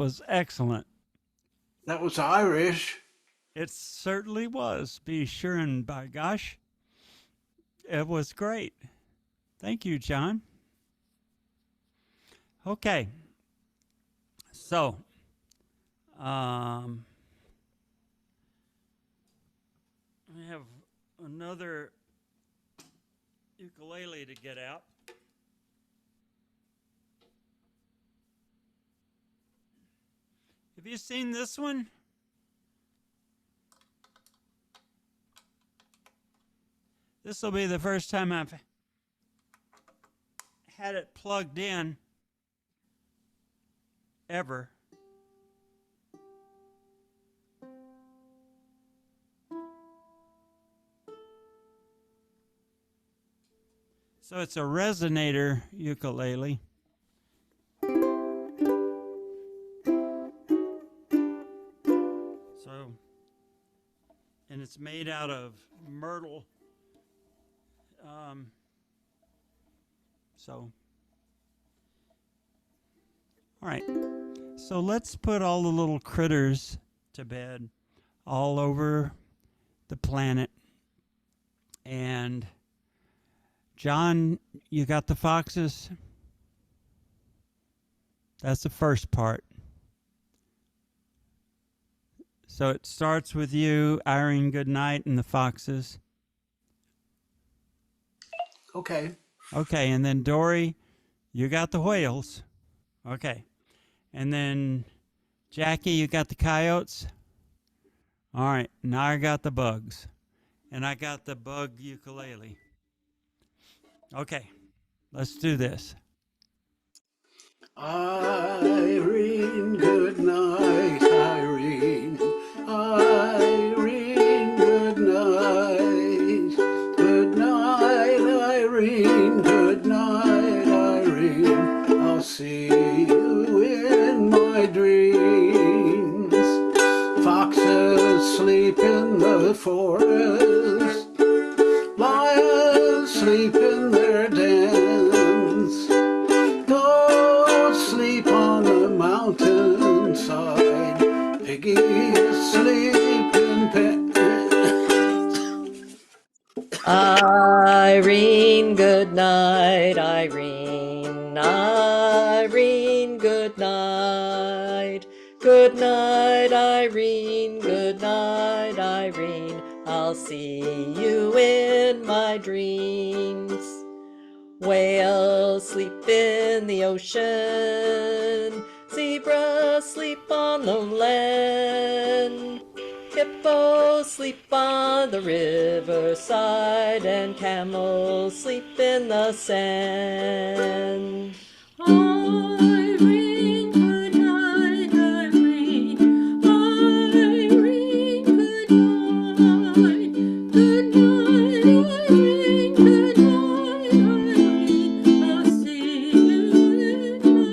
was excellent. That was Irish. It certainly was. Be sure and by gosh, it was great. Thank you, John. Okay. So, um, I have another ukulele to get out. Have you seen this one? This will be the first time I've had it plugged in ever. So it's a resonator ukulele. So, and it's made out of myrtle. All right. So let's put all the little critters to bed all over the planet. And John, you got the foxes? That's the first part. So it starts with you, Irene, good night, and the foxes. Okay. Okay, and then Dory, you got the whales. Okay. And then Jackie, you got the coyotes. All right, now I got the bugs. And I got the bug ukulele. Okay, let's do this. Irene, good night, Irene. Irene, good night. Good night, Irene. Good night, Irene. I'll see you in my dreams. Foxes sleep in the forest. Lions sleep in their dens. Goats sleep on the mountainside. Piggies sleep in pens. Irene, good night, Irene. Irene, good night. Good night, Irene. Good night, Irene. I'll see you in my dreams. Whales sleep in the ocean. Zebras sleep on the land. Hippos sleep on the riverside, and camels sleep in the sand. Irene, good night, Irene. Irene, good night. Good night, Irene. Good night, Irene. I'll see you in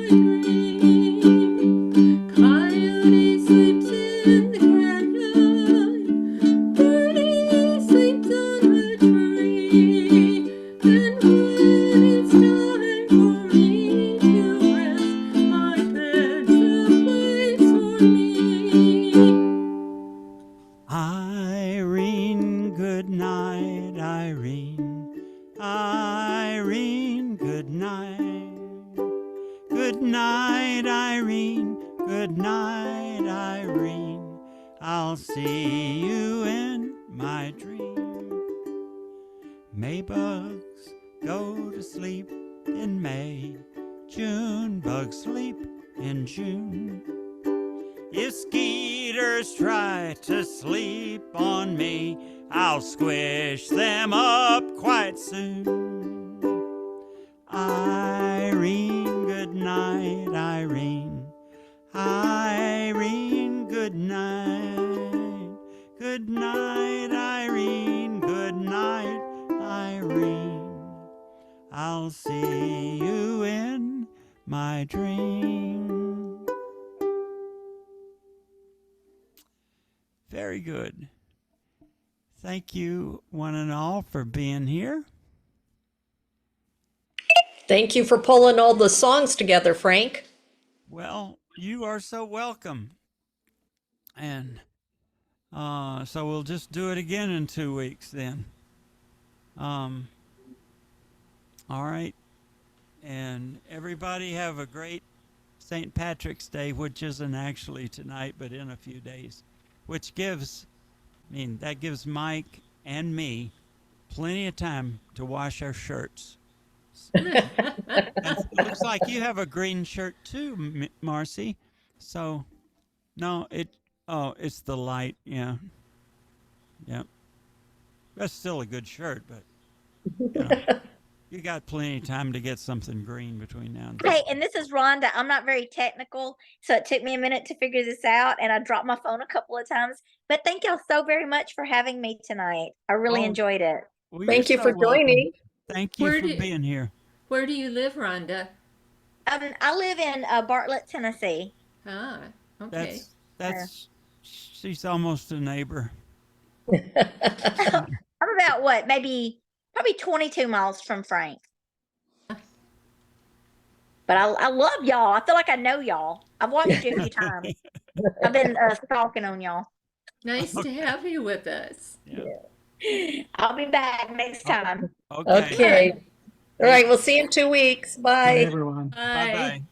my dream. Coyote sleeps in the canyon. Birdie sleeps on a tree. And when it's time for me to rest, my bed's a place for me. Irene, good night, Irene. Irene, good night. Good night, Irene. Good night, Irene. I'll see you in my dream. Maybugs go to sleep in May. June bugs sleep in June. If skeeters try to sleep on me, I'll squish them up quite soon. Irene, good night, Irene. Irene, good night. Good night, Irene. Good night, Irene. I'll see you in my dream. Very good. Thank you, one and all, for being here. Thank you for pulling all the songs together, Frank. Well, You are so welcome. And so we'll just do it again in 2 weeks then. Um, all right. And everybody have a great St. Patrick's Day, which isn't actually tonight, but in a few days, which gives, that gives Mike and me plenty of time to wash our shirts. And it looks like you have a green shirt too, Marcy. So, no, it's the light. Yeah. Yeah. That's still a good shirt, but you got plenty of time to get something green between now and then. Hey, and this is Rhonda. I'm not very technical, so it took me a minute to figure this out, and I dropped my phone a couple of times. But thank y'all so very much for having me tonight. I really enjoyed it. Well, Thank you you're for so welcome. joining. Thank you for being here. Where do you live, Rhonda? I live in Bartlett, Tennessee. Ah, okay. That's she's almost a neighbor. I'm about probably 22 miles from Frank. But I love y'all. I feel like I know y'all. I've watched you a few times. I've been stalking on y'all. Nice to have you with us. Yeah. I'll be back next time. Okay. Okay. All right. We'll see you in 2 weeks. Bye, Bye. everyone. Bye bye.